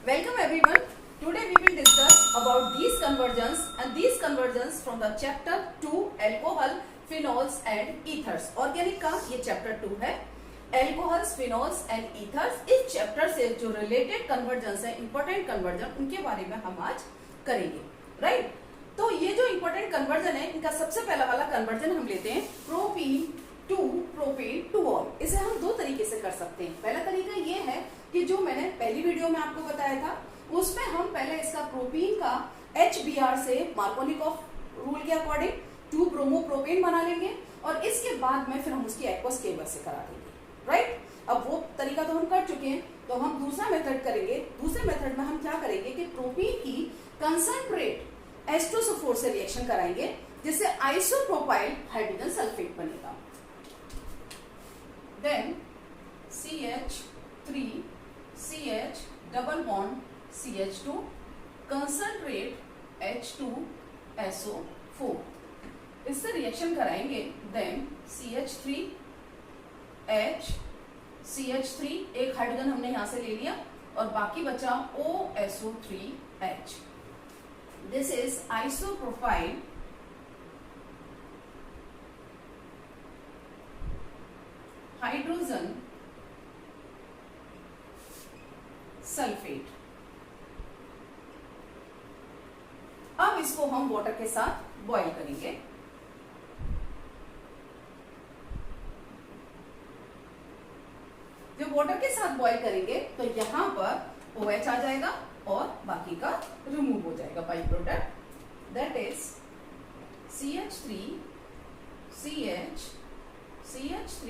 Welcome everyone. Today we will discuss about these conversions from the chapter 2 alcohol, phenols and ethers. Organic का ये chapter 2 है. Alcohols, phenols and ethers. इस chapter से जो related conversions है, important conversion, उनके बारे में हम आज करेंगे. Right? तो ये जो important conversion है, इनका सबसे पहला वाला conversion हम लेते हैं propene to propane two all. इसे हम दो तरीके से कर सकते हैं. पहला तरीका ये है कि जो मैंने पहली वीडियो में आपको बताया था, उसमें हम पहले इसका प्रोपीन का HBr से मार्कोनिकॉफ रूल के अकॉर्डिंग 2 ब्रोमो प्रोपेन बना लेंगे और इसके बाद में फिर हम उसकी एक्वस केबल से करा देंगे. राइट? अब वो तरीका तो हम कर चुके हैं, तो हम दूसरा मेथड करेंगे. दूसरे मेथड में हम क्या करेंगे कि प्रोपीन की कंसंट्रेट H2SO4 से रिएक्शन कराएंगे, जिससे आइसोप्रोपाइल हाइड्रोजन सल्फेट बनेगा. Then CH3 CH double bond CH2 concentrate H2SO4 इससे रिएक्शन कराएंगे. Then CH3 H CH3 एक हाइड्रोजन हमने यहां से ले लिया और बाकी बचा OSO3H. This is isopropyl hydrogen sulphate. अब इसको हम वाटर के साथ बॉईल करेंगे. जब वाटर के साथ बॉईल करेंगे तो यहां पर OH आ जाएगा और बाकी का रिमूव हो जाएगा by product. That is CH3 CH CH3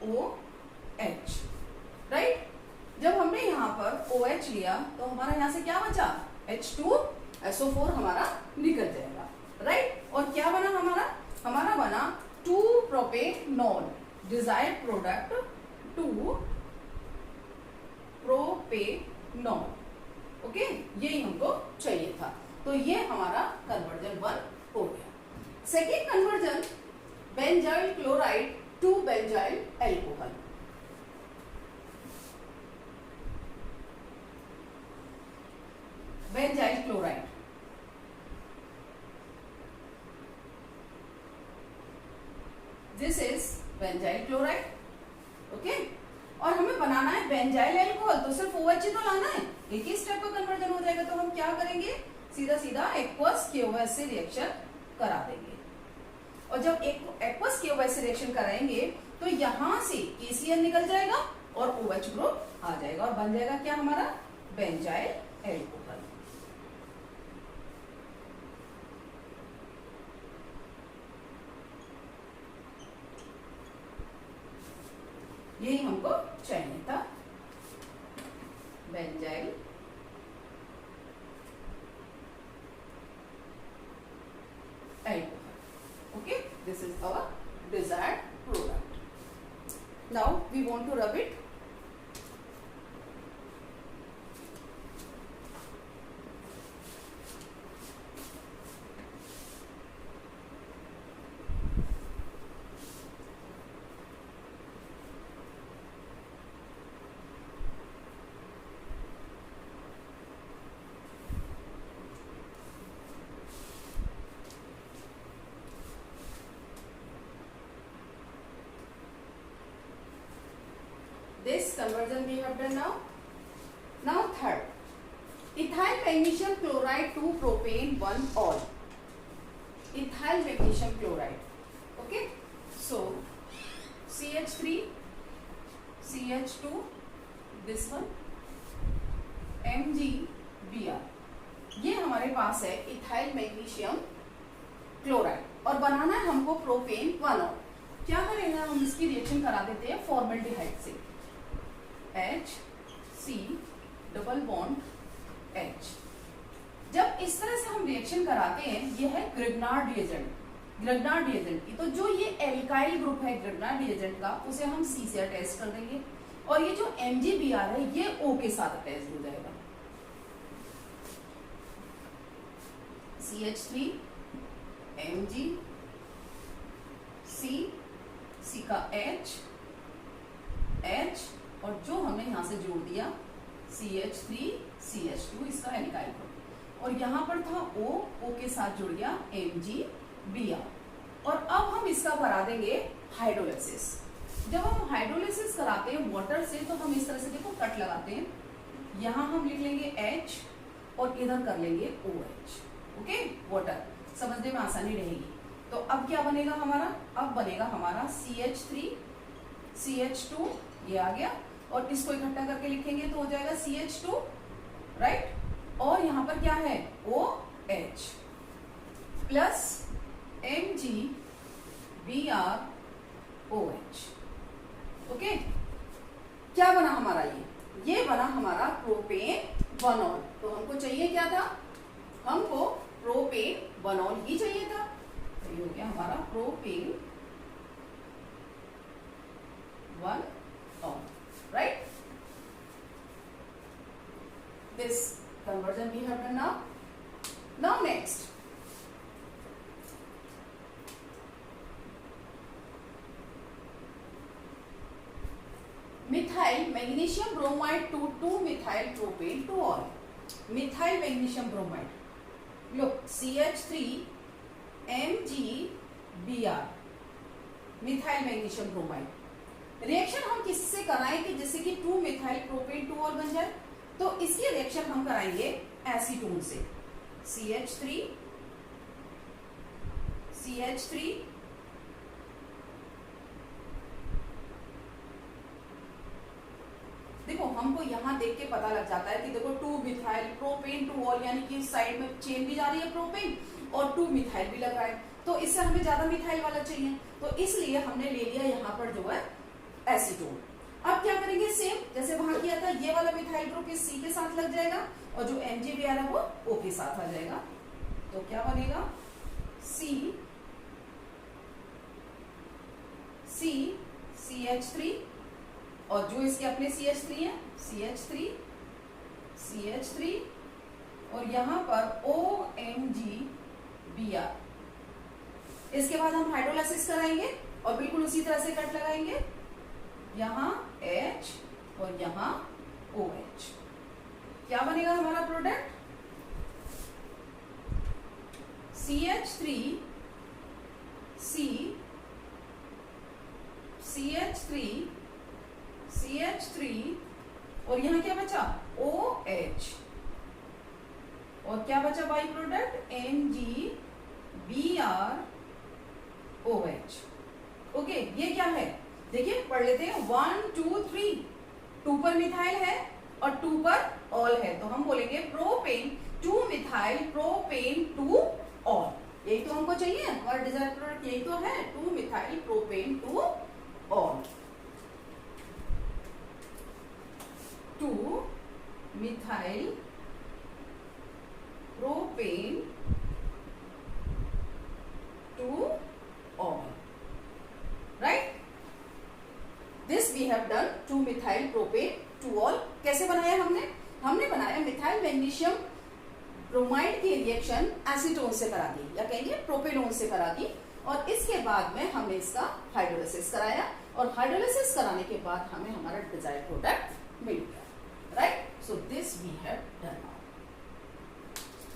OH. Right? जब हमने यहां पर OH लिया तो हमारा यहां से क्या बचा? H2SO4 हमारा निकल जाएगा. राइट? और क्या बना हमारा बना 2 propanol. Desired product 2 propanol. Okay, यही हमको चाहिए था. तो ये हमारा कन्वर्जन 1 हो गया. Second conversion benzyl chloride to benzyl alcohol. Benzyl chloride. This is benzyl chloride. Okay, और हमें बनाना है बेंजाइल एल्कोहल, तो सिर्फ OH ही तो लाना है. एक ही स्टेप का कन्वर्जन हो जाएगा. तो हम क्या करेंगे? सीधा एक्वस KOH से रिएक्शन करा देंगे. और जब एक्वस KOH से रिएक्शन कराएंगे तो यहां से KCl निकल जाएगा और OH ग्रुप आ जाएगा और बन जाएगा क्या हमारा? Benzyl alcohol. यही हमको चाहिए था, benzyl alcohol. Okay, this is our desired product. Now we want to rub it. This conversion we have done now. Now third, ethyl magnesium chloride to propane 1 all. Ethyl magnesium chloride. Okay, so CH3 CH2 this one MgBr. ये हमारे पास है ethyl magnesium chloride और बनाना है हमको propane 1 all. क्या करेंगे? हम इसकी रिएक्शन करा देते हैं फॉर्मल्डिहाइड से. HC double bond H. जब इस तरह से हम रिएक्शन कराते हैं, ये है ग्रिग्नार्ड रिएजेंट. ग्रिग्नार्ड रिएजेंट की तो जो ये एल्काइल ग्रुप है ग्रिग्नार्ड रिएजेंट का, उसे हम C से अटैच कर देंगे और ये जो MgBr है ये O के साथ अटैच हो जाएगा. CH3 Mg C का H और जो हमने यहां से जोड़ दिया CH3CH2 इसका एल्काइल ग्रुप, और यहाँ पर था O के साथ जुड़ गया MgBr। और अब हम इसका करा देंगे हाइड्रोलिसिस। जब हम हाइड्रोलिसिस कराते हैं वाटर से तो हम इस तरह से देखो कट लगाते हैं, यहाँ हम लिख लेंगे H और इधर कर लेंगे OH। ओके, वाटर समझने में आसानी रहेगी। तो अब क्या बनेगा हमारा, अब बनेगा हमारा CH3CH2, ये आ गया, और इसको इकट्ठा करके लिखेंगे तो हो जाएगा CH2, राइट। और यहाँ पर क्या है OH प्लस MgBrOH। ओके, क्या बना हमारा, ये बना हमारा प्रोपेन बनॉल। तो हमको चाहिए क्या था, हमको प्रोपेन बनॉल ही चाहिए था, तो ये हो गया हमारा propanol, right. This conversion we have done now. Now next, methyl magnesium bromide to 2-methyl propane to all. Methyl magnesium bromide, look CH3MgBr, methyl magnesium bromide। Reaction हम किससे कराएं कि जिससे कि 2-methyl propane to all बन जाए, तो इसकी रिएक्शन हम कराएंगे एसीटोन से, CH3 देखो हमको यहाँ देख के पता लग जाता है कि देखो 2-methyl propane to all, यानी कि साइड में चेन भी जा रही है प्रोपेन और 2-methyl भी लग रहा है, तो इससे हमें ज्यादा मिथाइल वाला चाहिए, तो इसलिए हमने ले लिया यहाँ पर जो है एसीटोन। अब क्या करेंगे, सेम जैसे वहां किया था, ये वाला मिथाइल ग्रुप इस C के साथ लग जाएगा और जो MgBr है वो O के साथ आ जाएगा, तो क्या बनेगा CH3 और जो इसके अपने CH3 है CH3 और यहाँ पर OMgBr। इसके बाद हम हाइड्रोलाइसिस कराएंगे और बिल्कुल उसी तरह से कट लगाएंगे, यहाँ H और यहाँ OH। क्या बनेगा हमारा प्रोडक्ट, CH3 और यहाँ क्या बचा OH, और क्या बचा बाई प्रोडक्ट MgBrOH। ओके, ये क्या है देखिए, पढ़ लेते हैं 1 2 3, 2 पर मिथाइल है और 2 पर ऑल है, तो हम बोलेंगे propane 2-methyl propane to all। यही तो हमको चाहिए, हमारा डिजायर प्रोडक्ट यही तो है, 2-methyl propane to all, 2-methyl propane to all, right। This we have done 2-methyl propane to all। कैसे बनाया हमने बनाया मिथाइल मैग्नीशियम ब्रोमाइड की रिएक्शन एसीटोन से करा दी, या कहेंगे प्रोपेनोन से करा दी, और इसके बाद में हमने इसका हाइड्रोलिसिस कराया, और हाइड्रोलिसिस कराने के बाद हमें हमारा डिजायर्ड प्रोडक्ट मिल गया, right. So this we have done.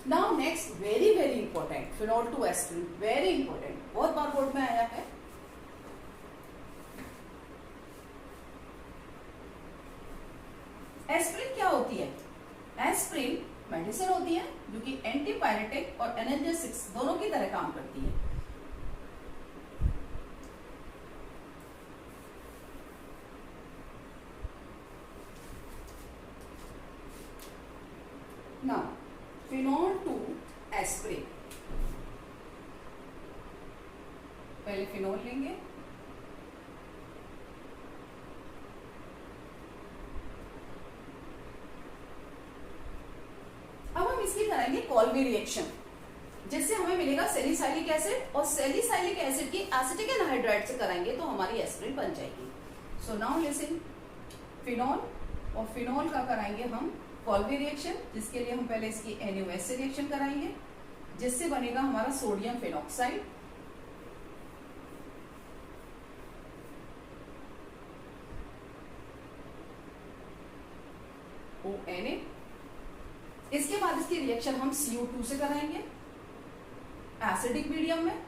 Now next, very very important, phenol to aspirin, very important, बहुत बार बोर्ड में आया है। एस्प्रिन क्या होती है, एस्प्रिन मेडिसिन होती है जो कि एंटीपायरेटिक और एनाल्जेसिक्स दोनों की तरह काम करती है। नाउ फिनोल टू एस्प्रिन, पहले फिनोल लेंगे, इसकी कराएंगे कॉल्वी रिएक्शन, जिससे हमें मिलेगा सैलिसाइलिक एसिड, और सैलिसाइलिक एसिड की एसिटिक एनहाइड्राइड से कराएंगे तो हमारी एस्प्रिन बन जाएगी। सो नाउ लिसन, फिनोल और फिनोल का कराएंगे हम कॉल्वी रिएक्शन, जिसके लिए हम पहले इसकी NaOH से रिएक्शन कराएंगे, जिससे बनेगा हमारा सोडियम फिनॉक्साइड, ONA। इसके बाद इसकी रिएक्शन हम CO2 से कराएंगे एसिडिक मीडियम में।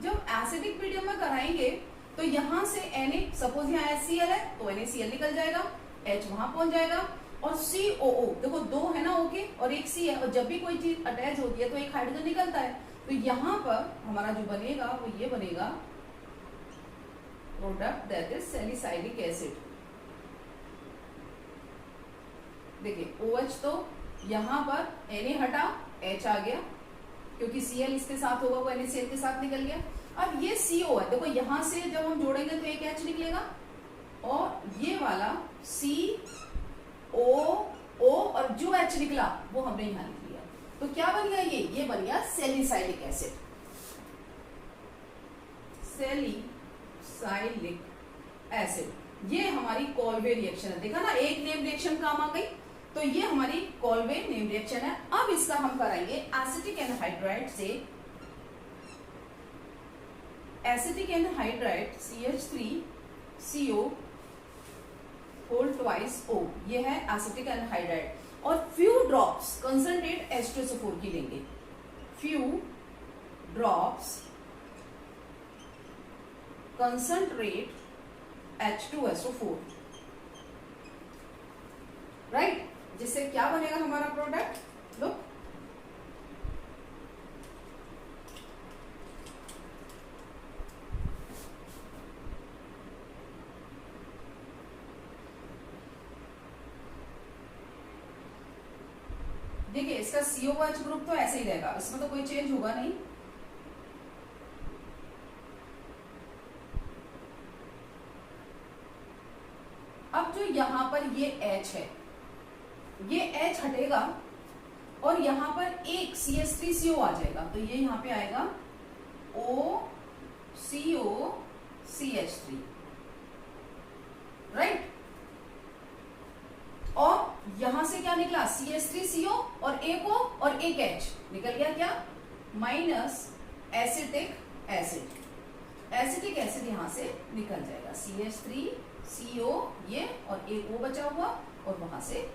जब एसिडिक मीडियम में कराएंगे तो यहां से Na, सपोज यहाँ HCl है तो NaCl निकल जाएगा, H वहां पहुंच जाएगा, और COO, देखो दो है ना ओके और एक C है, और जब भी कोई चीज अटैच होती है तो एक हाइड्रोजन निकलता है, तो यहां पर हमारा जो बनेगा वो ये बनेगा product that is salicylic acid. देखिए OH तो यहां पर Na हटा, H आ गया, क्योंकि Cl इसके साथ होगा वो NaCl के साथ निकल गया। अब ये CO है, देखो यहां से जब हम जोड़ेंगे तो एक H निकलेगा, और ये वाला COO, और जो H निकला वो हमने यहां लिख लिया। तो क्या बन गया ये बन गया सैलिसाइलिक एसिड। सैलिसाइलिक एसिड ये हमारी कॉल्वे रिएक्शन है। देखा ना, एक नेम रिएक्शन काम आ गई, तो ये हमारी कॉल्वे नेम रिएक्शन है। अब इसका हम कराएंगे एसिटिक एनहाइड्राइड से, acetic anhydride CH3CO whole twice O, ये है एसिटिक एनहाइड्राइड, और फ्यू ड्रॉप्स कंसंट्रेट H2SO4 की लेंगे, few drops concentrate H2SO4, right, जिससे क्या बनेगा हमारा प्रोडक्ट, लो देखिए इसका COH ग्रुप तो ऐसे ही रहेगा, इसमें तो कोई चेंज होगा नहीं। अब जो यहां पर ये H है, ये H हटेगा और यहां पर एक CH3CO आ जाएगा, तो ये यहां पे आएगा OCOCH3, राइट। और यहां से क्या निकला, CH3CO और एक O और एक H निकल गया, क्या, minus acetic acid. Acetic acid यहां से निकल जाएगा, CH3CO ये और एक O बचा हुआ, और वहां से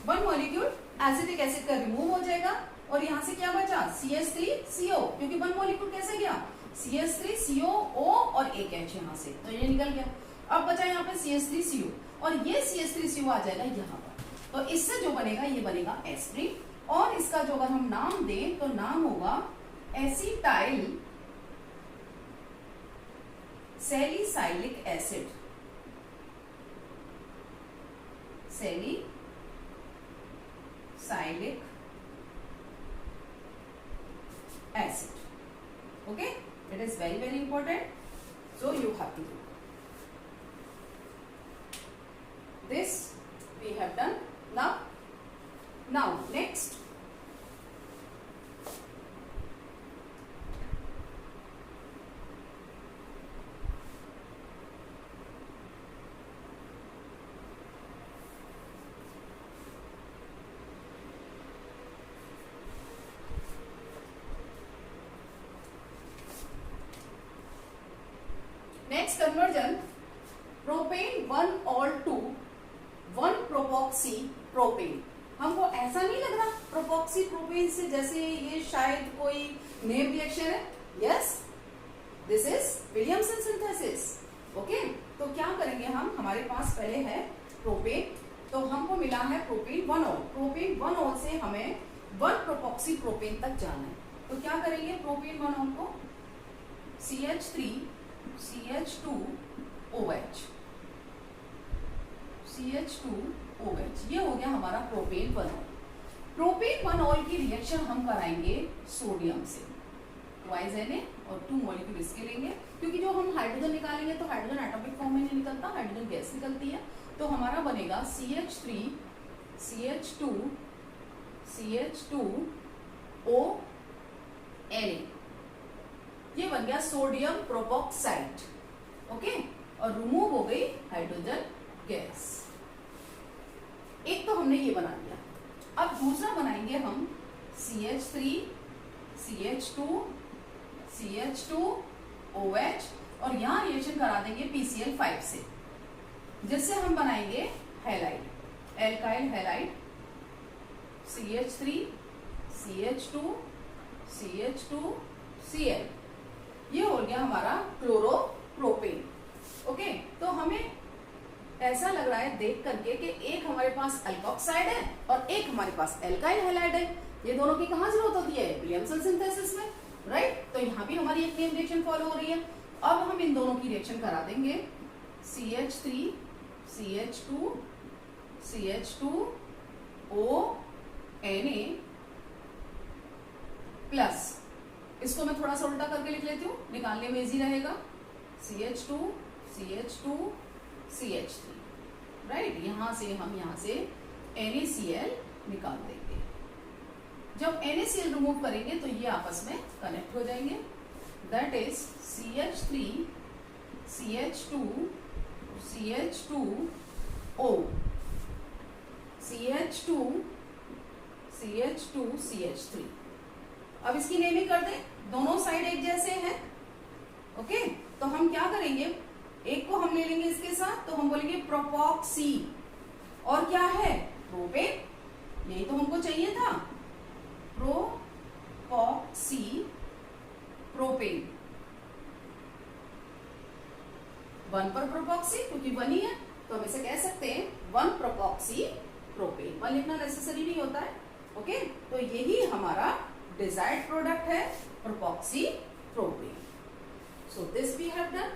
वन मॉलिक्यूल एसिटिक एसिड का रिमूव हो जाएगा, और यहां से क्या बचा, CH3CO, क्योंकि वन मॉलिक्यूल कैसे गया, CH3CO O और एक H यहां से, तो ये निकल गया। अब बचा यहाँ पे CH3CO, और ये CH3CO आ जाएगा यहाँ पर, तो इससे जो बनेगा ये बनेगा एस्प्रिन, और इसका जो अगर हम नाम दें तो नाम होगा acetyl salicylic acid, salicylic acid. Okay, it is very very important, so you have to do this. We have done now next conversion propane 1 और 2 1 प्रोपॉक्सी प्रोपेन। हमको ऐसा नहीं लग रहा प्रोपॉक्सी प्रोपेन से जैसे ये शायद कोई नेम रिएक्शन है? Yes, this is Williamson synthesis. Okay, तो क्या करेंगे हम, हमारे पास पहले है प्रोपेन, तो हमको मिला है प्रोपेन 1 ऑल। प्रोपेन 1 ऑल से हमें 1 प्रोपॉक्सी प्रोपेन तक जाना है, तो क्या करेंगे, प्रोपेन 1 ऑल को CH3CH2OH, CH2OH, ये हो गया हमारा प्रोपेन 1 ऑल। प्रोपेन 1 ऑल की रिएक्शन हम कराएंगे सोडियम से, ट्वाइस Na और 2 मॉलिक्यूल इसके लेंगे, क्योंकि जो हम हाइड्रोजन निकालेंगे तो हाइड्रोजन एटॉमिक फॉर्म में नहीं निकलता, हाइड्रोजन गैस निकलती है, तो हमारा बनेगा CH3CH2ONA, ये बन गया सोडियम प्रोपॉक्साइड। ओके, और रिमूव हो गई हाइड्रोजन गैस। एक तो हमने ये बना लिया, अब दूसरा बनाएंगे हम CH3CH2OH, और यहां रिएक्शन करा देंगे PCl5 से, जिससे हम बनाएंगे halide, alkyl halide CH3 CH2 CH2 Cl, ये हो गया हमारा क्लोरोप्रोपेन। ओके, तो हमें ऐसा लग रहा है देख करके कि एक हमारे पास अल्कोक्साइड है और एक हमारे पास एल्काइल हैलाइड है। ये दोनों की कहाँ जरूरत होती है? विलियमसन सिंथेसिस में, राइट। तो यहाँ भी हमारी एक नेम रिएक्शन फॉलो हो रही है। अब हम इन दोनों की रिएक्शन करा देंगे, CH3 CH2 CH2 O Na plus, इसको मैं थोड़ा सा उल्टा करके लिख लेती हूँ, निकालने में इजी रहेगा, CH2 CH2 CH3, राइट। यहां से हम यहां से NaCl निकाल देंगे। जब NaCl रिमूव करेंगे तो ये आपस में कनेक्ट हो जाएंगे, that is CH3 CH2 CH2O CH2 CH2 CH3। अब इसकी नेमिंग कर दें, दोनों साइड एक जैसे हैं। ओके, तो हम क्या करेंगे, एक को हम ले लेंगे इसके साथ, तो हम बोलेंगे प्रोपॉक्सी, और क्या है? प्रोपेन, यही तो हमको चाहिए था, प्रोपॉक्सी प्रोपेन। 1 पर प्रोपॉक्सी, क्योंकि 1 ही है तो हम इसे कह सकते हैं 1 प्रोपॉक्सी प्रोपेन। 1 लिखना नेसेसरी नहीं होता है। ओके, तो यही हमारा डिजायर्ड प्रोडक्ट है, प्रोपॉक्सी propane. So this we have done.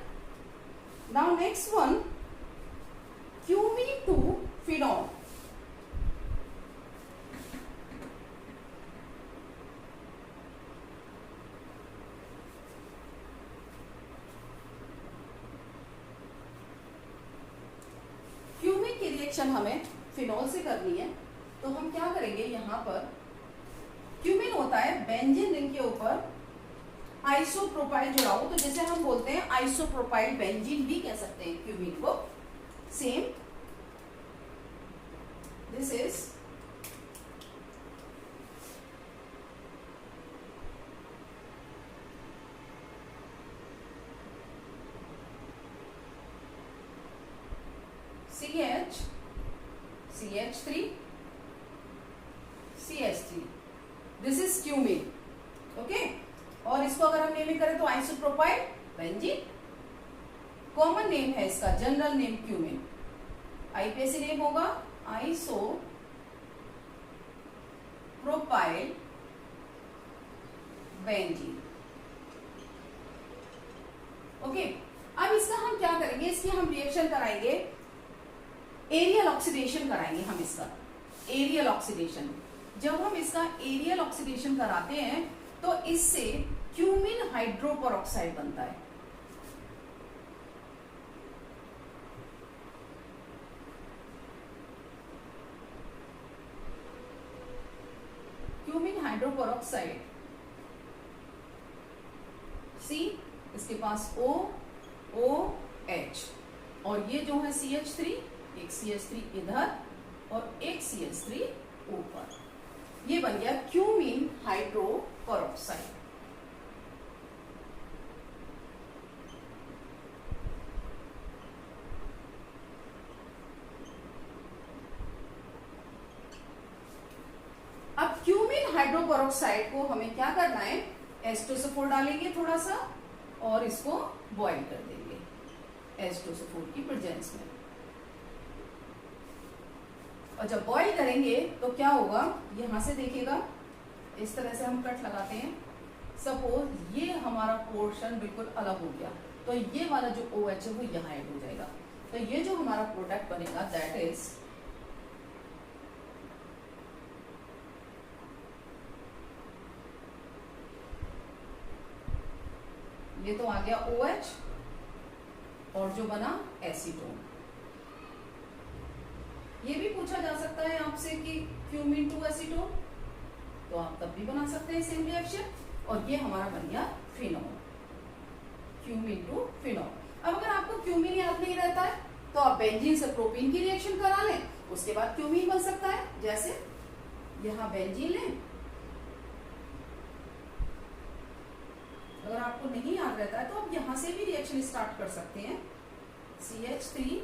Now next one, cumene 2 phenol. Cumene की रिएक्शन हमें फिनॉल से करनी है, तो हम क्या करेंगे, यहाँ पर क्यूमीन होता है बेंजीन रिंग के ऊपर आइसोप्रोपाइल जुड़ा हो, तो जैसे हम बोलते हैं आइसोप्रोपाइल बेंजीन भी कह सकते हैं क्यूमीन को। Same, this is CH CH3 CH3, this is cumene. Okay, और इसको अगर हम नेमिंग करें तो आइसोप्रोपाइल बेंजीन, कॉमन नेम है इसका, general name cumene. IUPAC name होगा आइसोप्रोपाइल बेंजीन। ओके, अब इसका हम क्या करेंगे, इसकी हम रिएक्शन कराएंगे, एरियल ऑक्सीडेशन कराएंगे हम इसका, एरियल ऑक्सीडेशन। जब हम इसका एरियल ऑक्सीडेशन कराते हैं तो इससे क्यूमीन हाइड्रोपेरोक्साइड बनता है। क्यूमीन हाइड्रोपेरोक्साइड C, इसके पास O OH, और ये जो है CH3, एक CH3 इधर और एक CH3 ऊपर, ये बन गया क्यूमीन हाइड्रोपेरोक्साइड। अब क्यूमीन हाइड्रोपेरोक्साइड को हमें क्या करना है, एस्टोसफोर डालेंगे थोड़ा सा और इसको बॉईल कर देंगे एस्टोसफोर की प्रेजेंस में। और जब बॉईल करेंगे तो क्या होगा, यहां से देखिएगा, इस तरह से हम कट लगाते हैं। सपोज ये हमारा पोर्शन बिल्कुल अलग हो गया, तो ये वाला जो OH है वो यहाँ ऐड हो जाएगा, तो ये जो हमारा प्रोडक्ट बनेगा दैट इज ये तो आ गया OH, और जो बना एसीटोन। ये भी पूछा जा सकता है आपसे कि क्यूमीन टू एसीटोन, तो आप तब भी बना सकते हैं सेम रिएक्शन, और ये हमारा बन गया फिनॉल, क्यूमीन टू फिनॉल। अब अगर आपको क्यूमीन याद नहीं रहता है तो आप बेंजीन से प्रोपीन की रिएक्शन करा लें, उसके बाद क्यूमीन बन सकता है। जैसे यहां बेंजीन लें, अगर आपको नहीं याद रहता है तो आप यहां से भी रिएक्शन स्टार्ट कर सकते हैं, CH3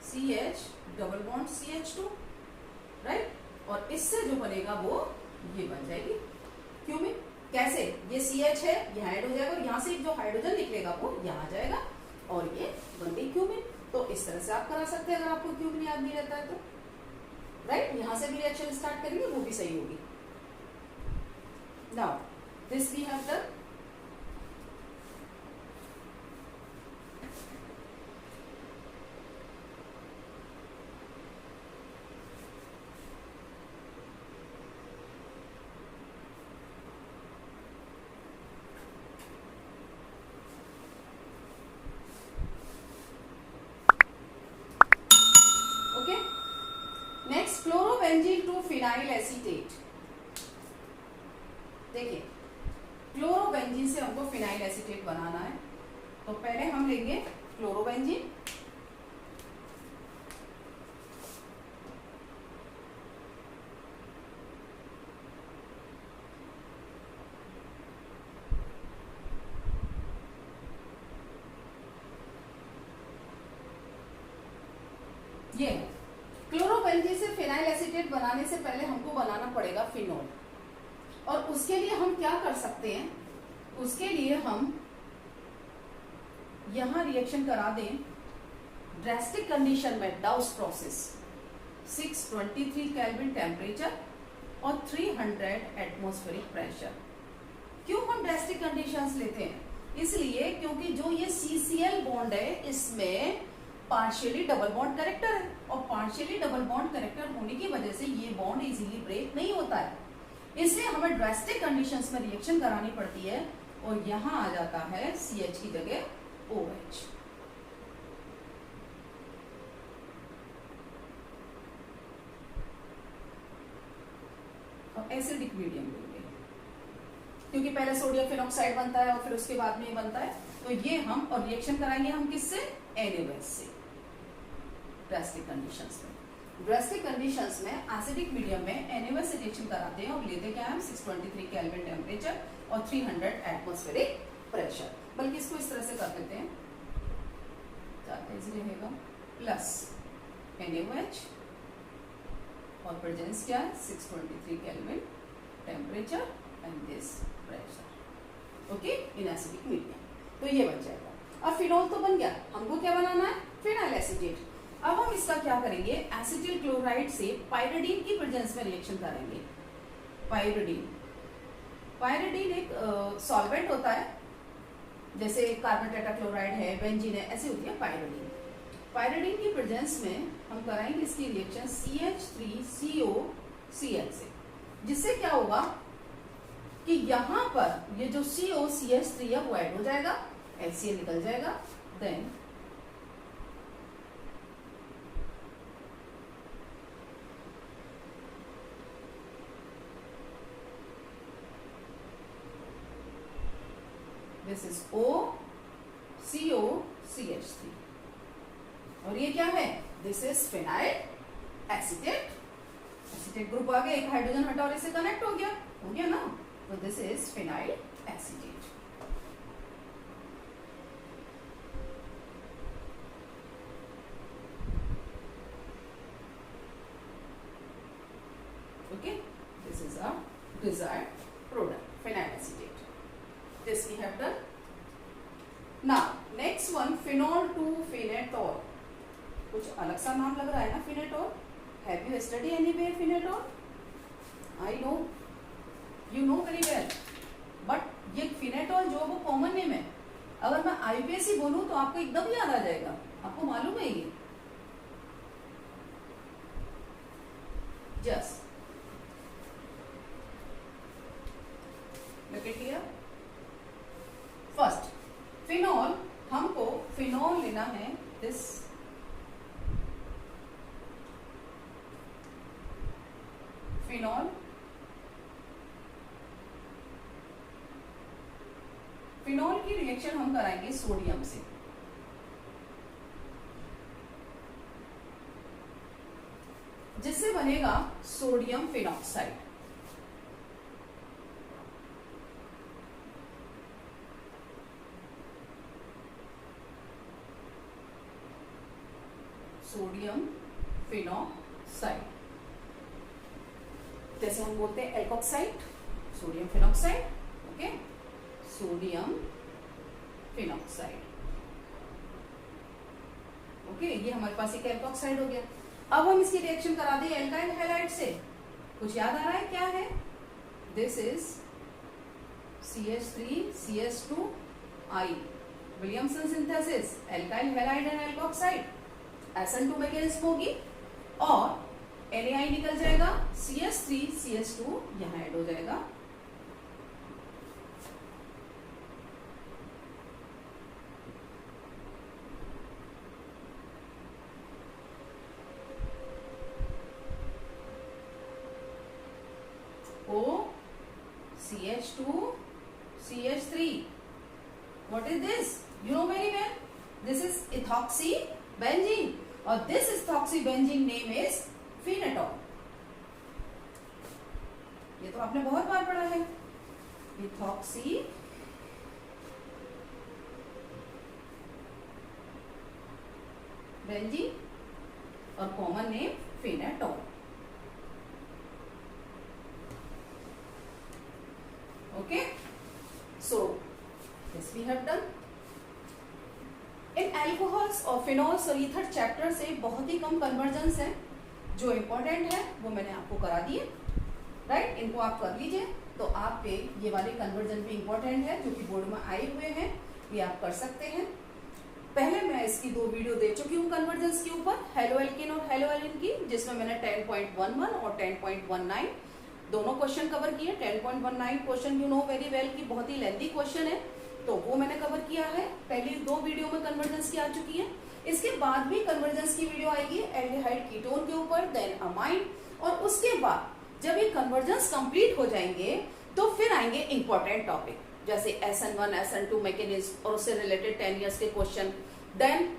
CH double bond CH2, right. और इससे जो बनेगा वो ये बन जाएगी क्यूमिन। कैसे? ये CH है, ये हाइड हो जाएगा और यहाँ से जो हाइड्रोजन निकलेगा वो यहाँ जाएगा और ये बन गई क्यूमिन। तो इस तरह से आप करा सकते हैं अगर आपको क्यूमिन याद नहीं रहता है तो, राइट। यहाँ से भी रिएक्शन स्टार्ट करेंगे, वो भी सही होगी। Now this we have done. Next chlorobenzene to phenyl acetate. देखिए क्लोरोबेंजीन से हमको फिनाइल एसीटेट बनाना है, तो पहले हम लेंगे क्लोरोबेंजीन, ये क्लोरोबेंजीन से फिनाइल एसीटेट बनाने से पहले हमको बनाना पड़ेगा फिनोल। और उसके लिए हम क्या कर सकते हैं, उसके लिए हम यहां रिएक्शन करा दें ड्रास्टिक कंडीशन में, डाउस प्रोसेस, 623 केल्विन टेम्परेचर और 300 एटमॉस्फेरिक प्रेशर। क्यों हम ड्रास्टिक कंडीशंस लेते हैं? इसलिए क्योंकि जो ये CCl बॉन्ड है इसमें पार्शियली डबल बॉन्ड कैरेक्टर है, और पार्शियली डबल बॉन्ड कैरेक्टर होने की वजह से ये बॉन्ड इजीली ब्रेक नहीं होता है, इसलिए हमें ड्रास्टिक कंडीशंस में रिएक्शन करानी पड़ती है और यहां आ जाता है CH की जगह OH। और एसिडिक मीडियम लेंगे क्योंकि पहले सोडियम फिनॉक्साइड बनता है और फिर उसके बाद में ये बनता है, तो ये हम और रिएक्शन कराएंगे हम किससे? NaOH से। ड्रास्टिक कंडीशंस में, ड्रास्टिक कंडीशंस में एसिडिक मीडियम में NaOH से रिएक्शन कराते हैं और लेते क्या हम 623 केल्विन टेम्परेचर और 300 एटमॉस्फेरिक प्रेशर। बल्कि इसको इस तरह से कर देते हैं, ज्यादा इजी रहेगा, प्लस NaOH और प्रेजेंस क्या है 623 kelvin temperature and this pressure, okay, in acidic medium. तो ये बन जाएगा। अब फिनोल तो बन गया, हमको क्या बनाना है? Phenyl acetate. अब हम इसका क्या करेंगे? एसिटिल क्लोराइड से पायरिडीन की प्रेजेंस में रिएक्शन करेंगे। पायरिडीन, पायरिडीन एक सॉल्वेंट होता है, जैसे कार्बन टेट्राक्लोराइड है, बेंजीन है, ऐसी होती है पायरिडीन। पायरिडीन की प्रेजेंस में हम कराएंगे इसकी रिएक्शन CH3COCl से, जिससे क्या होगा कि यहां पर ये जो COCH3 है वो ऐड हो जाएगा, HCl निकल जाएगा, देन दिस इज COCH3 और ये क्या है? This is phenyl acetate. Acetate group आ गया, एक हाइड्रोजन हटा और इससे कनेक्ट हो गया ना, तो this is phenyl acetate. Okay, this is a desired product, phenyl acetate. This we have done. Now next one, phenol to phenetol. कुछ अलग सा नाम लग रहा है ना phenetol? Have you studied anywhere phenetol? I know, you know very well. But ये phenetol जो वो कॉमन नेम है, अगर मैं IUPAC बोलूं तो आपको एकदम याद आ जाएगा। आपको मालूम है ये? Just look at here. First phenol, हमको फिनॉल लेना है, दिस फिनॉल, फिनॉल की रिएक्शन हम कराएंगे सोडियम से, जिससे बनेगा सोडियम फिनॉक्साइड। Sodium phenoxide. जैसे हम बोलते हैं alkoxide, sodium phenoxide, okay, sodium phenoxide, okay. ये हमारे पास एक एल्कोक्साइड हो गया। अब हम इसकी रिएक्शन करा दें एल्काइल हैलाइड से। कुछ याद आ रहा है क्या है? This is CH3CH2I, Williamson synthesis, alkyl halide and alkoxide, SN2 mechanism होगी और NaI निकल जाएगा, CH3CH2 यहां ऐड हो जाएगा। O CH2 CH3, what is this? You know very well, this is ethoxybenzene और this ethoxybenzene name is phenol। ये तो आपने बहुत बार पढ़ा है, ethoxybenzene और common name phenol, okay। So this we have done। In alcohols और फिनॉल्स और ईथर चैप्टर से बहुत ही कम कन्वर्जन्स हैं, जो इम्पोर्टेंट है वो मैंने आपको करा दिए, राइट। इनको आप कर लीजिए तो आपके ये वाले कन्वर्जन भी इम्पोर्टेंट है जो कि बोर्ड में आए हुए हैं, ये आप कर सकते हैं। पहले मैं इसकी 2 वीडियो दे चुकी हूँ कन्वर्जन्स के ऊपर, हेलो एल्किन और हेलो एलिन की, जिसमें मैंने 10.11 और 10.19 दोनों क्वेश्चन कवर किए। 10.19 question you know very well कि बहुत ही लेंथी क्वेश्चन है, तो वो मैंने कवर किया है। पहली 2 वीडियो में कन्वर्जेंस की आ चुकी है। इसके बाद भी कन्वर्जेंस की वीडियो आएगी एल्डिहाइड कीटोन के ऊपर, देन अमाइन, और उसके बाद जब ये कन्वर्जेंस कंप्लीट हो जाएंगे तो फिर आएंगे इंपॉर्टेंट टॉपिक, जैसे SN1 SN2 मैकेनिज्म और उससे रिलेटेड 10 इयर्स के क्वेश्चन, देन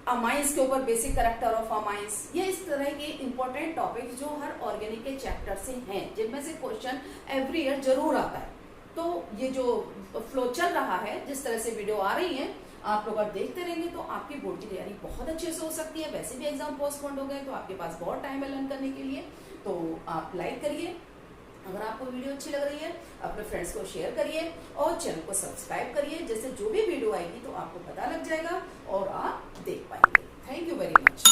अमाइंस के ऊपर बेसिक कैरेक्टर ऑफ अमाइंस। ये इस तरह के इंपॉर्टेंट टॉपिक जो हर ऑर्गेनिक के चैप्टर से हैं, जिनमें से क्वेश्चन एवरी ईयर जरूर आता है। तो ये जो फ्लो चल रहा है, जिस तरह से वीडियो आ रही है, आप लोग अगर देखते रहेंगे तो आपकी बोर्ड की तैयारी बहुत अच्छे से हो सकती है। वैसे भी एग्जाम पोस्टपोन्ड हो गए तो आपके पास बहुत टाइम है लर्न करने के लिए। तो आप लाइक करिए, अगर आपको वीडियो अच्छी लग रही है अपने फ्रेंड्स को शेयर करिए और चैनल को सब्सक्राइब करिए, जैसे जो भी वीडियो आएगी तो आपको पता लग जाएगा और आप देख पाएंगे। Thank you very much.